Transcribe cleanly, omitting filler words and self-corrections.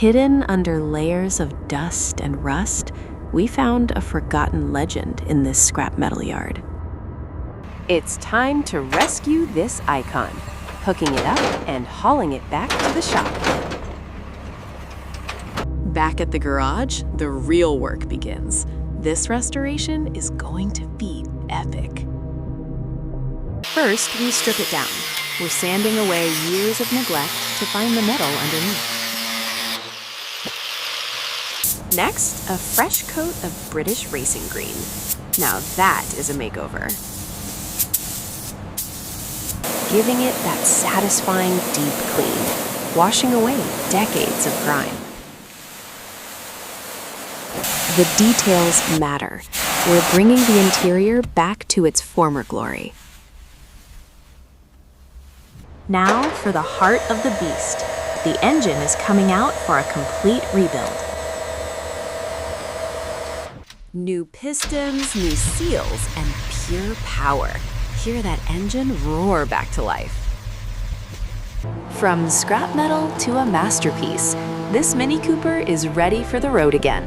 Hidden under layers of dust and rust, we found a forgotten legend in this scrap metal yard. It's time to rescue this icon, hooking it up and hauling it back to the shop. Back at the garage, the real work begins. This restoration is going to be epic. First, we strip it down. We're sanding away years of neglect to find the metal underneath. Next, a fresh coat of British racing green. Now that is a makeover. Giving it that satisfying deep clean, washing away decades of grime. The details matter. We're bringing the interior back to its former glory. Now for the heart of the beast. The engine is coming out for a complete rebuild. New pistons, new seals, and pure power. Hear that engine roar back to life. From scrap metal to a masterpiece, this Mini Cooper is ready for the road again.